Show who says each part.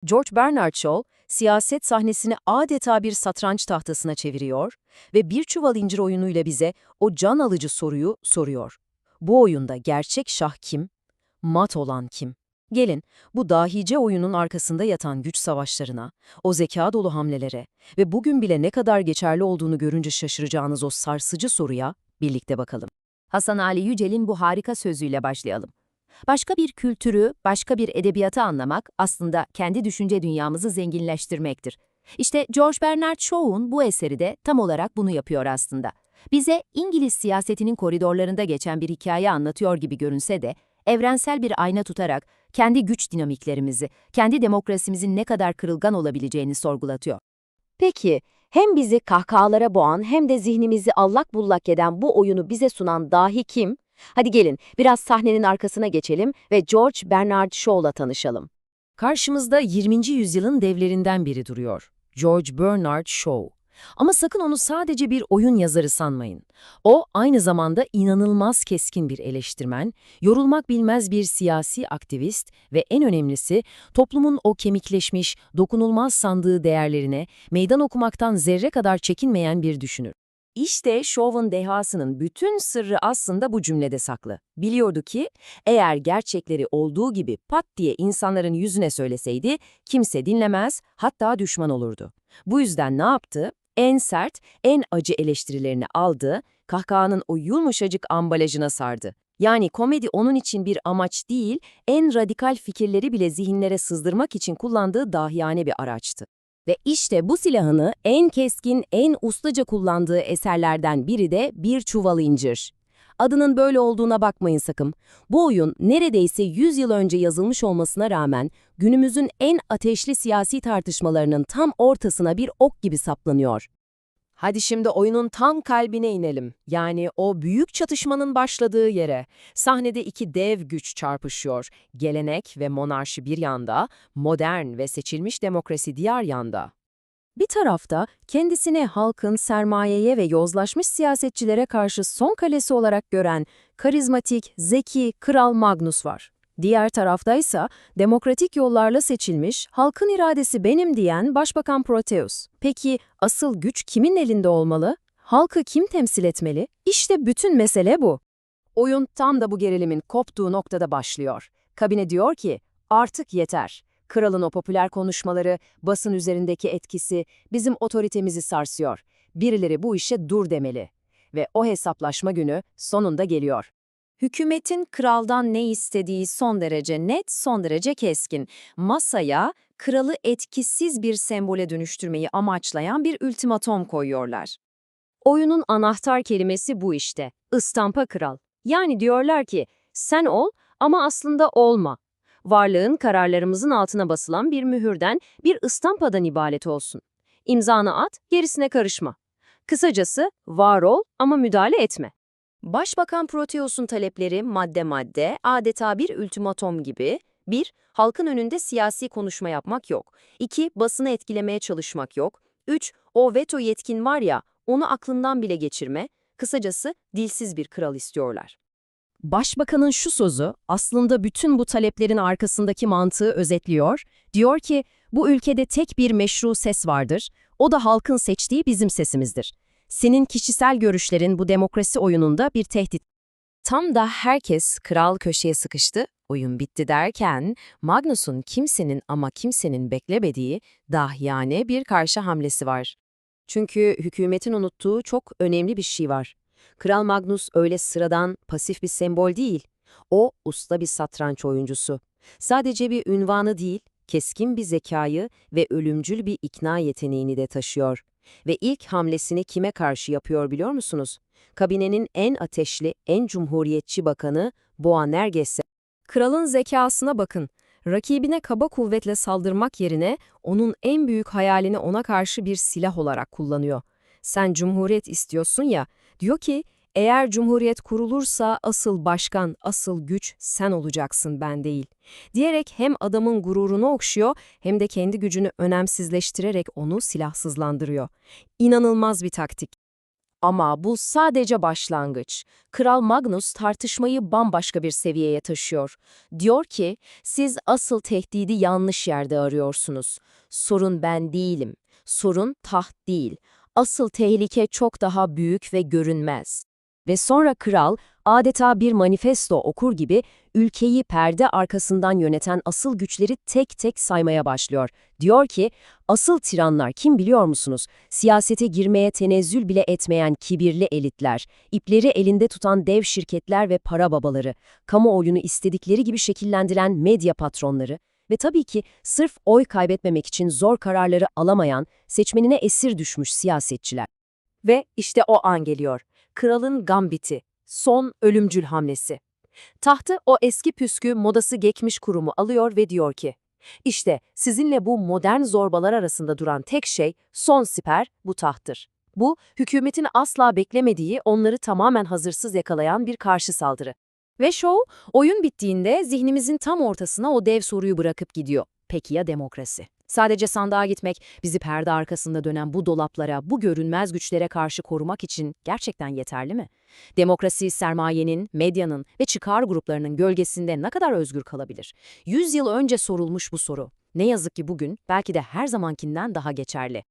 Speaker 1: George Bernard Shaw, siyaset sahnesini adeta bir satranç tahtasına çeviriyor ve bir çuval incir oyunuyla bize o can alıcı soruyu soruyor. Bu oyunda gerçek şah kim, mat olan kim? Gelin, bu dahice oyunun arkasında yatan güç savaşlarına, o zeka dolu hamlelere ve bugün bile ne kadar geçerli olduğunu görünce şaşıracağınız o sarsıcı soruya birlikte bakalım.
Speaker 2: Hasan Ali Yücel'in bu harika sözüyle başlayalım. Başka bir kültürü, başka bir edebiyatı anlamak aslında kendi düşünce dünyamızı zenginleştirmektir. İşte George Bernard Shaw'un bu eseri de tam olarak bunu yapıyor aslında. Bize İngiliz siyasetinin koridorlarında geçen bir hikaye anlatıyor gibi görünse de, evrensel bir ayna tutarak kendi güç dinamiklerimizi, kendi demokrasimizin ne kadar kırılgan olabileceğini sorgulatıyor.
Speaker 3: Peki, hem bizi kahkahalara boğan hem de zihnimizi allak bullak eden bu oyunu bize sunan dahi kim? Hadi gelin biraz sahnenin arkasına geçelim ve George Bernard Shaw'la tanışalım.
Speaker 1: Karşımızda 20. yüzyılın devlerinden biri duruyor. George Bernard Shaw. Ama sakın onu sadece bir oyun yazarı sanmayın. O aynı zamanda inanılmaz keskin bir eleştirmen, yorulmak bilmez bir siyasi aktivist ve en önemlisi toplumun o kemikleşmiş, dokunulmaz sandığı değerlerine meydan okumaktan zerre kadar çekinmeyen bir düşünür. İşte Shaw'un dehasının bütün sırrı aslında bu cümlede saklı. Biliyordu ki eğer gerçekleri olduğu gibi pat diye insanların yüzüne söyleseydi kimse dinlemez, hatta düşman olurdu. Bu yüzden ne yaptı? En sert, en acı eleştirilerini aldı, kahkahanın o yumuşacık ambalajına sardı. Yani komedi onun için bir amaç değil, en radikal fikirleri bile zihinlere sızdırmak için kullandığı dahiyane bir araçtı. Ve işte bu silahını en keskin, en ustaca kullandığı eserlerden biri de Bir Çuval İncir. Adının böyle olduğuna bakmayın sakın. Bu oyun neredeyse 100 yıl önce yazılmış olmasına rağmen günümüzün en ateşli siyasi tartışmalarının tam ortasına bir ok gibi saplanıyor. Hadi şimdi oyunun tam kalbine inelim. Yani o büyük çatışmanın başladığı yere. Sahnede iki dev güç çarpışıyor. Gelenek ve monarşi bir yanda, modern ve seçilmiş demokrasi diğer yanda. Bir tarafta kendisini halkın sermayeye ve yozlaşmış siyasetçilere karşı son kalesi olarak gören karizmatik, zeki Kral Magnus var. Diğer taraftaysa demokratik yollarla seçilmiş, halkın iradesi benim diyen Başbakan Proteus. Peki asıl güç kimin elinde olmalı? Halkı kim temsil etmeli? İşte bütün mesele bu. Oyun tam da bu gerilimin koptuğu noktada başlıyor. Kabine diyor ki, artık yeter. Kralın o popüler konuşmaları, basın üzerindeki etkisi bizim otoritemizi sarsıyor. Birileri bu işe dur demeli. Ve o hesaplaşma günü sonunda geliyor. Hükümetin kraldan ne istediği son derece net, son derece keskin. Masaya kralı etkisiz bir sembole dönüştürmeyi amaçlayan bir ultimatom koyuyorlar. Oyunun anahtar kelimesi bu işte. Istampa kral. Yani diyorlar ki sen ol ama aslında olma. Varlığın kararlarımızın altına basılan bir mühürden, bir ıstampadan ibaret olsun. İmzanı at, gerisine karışma. Kısacası var ol ama müdahale etme. Başbakan Proteus'un talepleri madde madde, adeta bir ultimatom gibi. 1. Halkın önünde siyasi konuşma yapmak yok. 2. Basını etkilemeye çalışmak yok. 3. O veto yetkin var ya, onu aklından bile geçirme. Kısacası dilsiz bir kral istiyorlar. Başbakanın şu sözü aslında bütün bu taleplerin arkasındaki mantığı özetliyor. Diyor ki, bu ülkede tek bir meşru ses vardır, o da halkın seçtiği bizim sesimizdir. Senin kişisel görüşlerin bu demokrasi oyununda bir tehdit. Tam da herkes kral köşeye sıkıştı, oyun bitti derken Magnus'un kimsenin ama kimsenin beklemediği dahiyane bir karşı hamlesi var. Çünkü hükümetin unuttuğu çok önemli bir şey var. Kral Magnus öyle sıradan, pasif bir sembol değil. O, usta bir satranç oyuncusu. Sadece bir ünvanı değil, keskin bir zekayı ve ölümcül bir ikna yeteneğini de taşıyor. Ve ilk hamlesini kime karşı yapıyor biliyor musunuz? Kabinenin en ateşli, en cumhuriyetçi bakanı Boanerges'e. Kralın zekasına bakın. Rakibine kaba kuvvetle saldırmak yerine onun en büyük hayalini ona karşı bir silah olarak kullanıyor. Sen cumhuriyet istiyorsun ya, diyor ki eğer cumhuriyet kurulursa asıl başkan, asıl güç sen olacaksın ben değil. Diyerek hem adamın gururunu okşuyor hem de kendi gücünü önemsizleştirerek onu silahsızlandırıyor. İnanılmaz bir taktik.
Speaker 2: Ama bu sadece başlangıç. Kral Magnus tartışmayı bambaşka bir seviyeye taşıyor. Diyor ki, siz asıl tehdidi yanlış yerde arıyorsunuz. Sorun ben değilim. Sorun taht değil. Asıl tehlike çok daha büyük ve görünmez. Ve sonra kral, adeta bir manifesto okur gibi ülkeyi perde arkasından yöneten asıl güçleri tek tek saymaya başlıyor. Diyor ki, asıl tiranlar kim biliyor musunuz? Siyasete girmeye tenezzül bile etmeyen kibirli elitler, ipleri elinde tutan dev şirketler ve para babaları, kamuoyunu istedikleri gibi şekillendiren medya patronları ve tabii ki sırf oy kaybetmemek için zor kararları alamayan, seçmenine esir düşmüş siyasetçiler. Ve işte o an geliyor. Kralın gambiti, son ölümcül hamlesi. Tahtı o eski püskü modası geçmiş kurumu alıyor ve diyor ki, işte sizinle bu modern zorbalar arasında duran tek şey, son siper bu tahttır. Bu, hükümetin asla beklemediği, onları tamamen hazırsız yakalayan bir karşı saldırı. Ve show, oyun bittiğinde zihnimizin tam ortasına o dev soruyu bırakıp gidiyor. Peki ya demokrasi? Sadece sandığa gitmek, bizi perde arkasında dönen bu dolaplara, bu görünmez güçlere karşı korumak için gerçekten yeterli mi? Demokrasi, sermayenin, medyanın ve çıkar gruplarının gölgesinde ne kadar özgür kalabilir? 100 yıl önce sorulmuş bu soru. Ne yazık ki bugün belki de her zamankinden daha geçerli.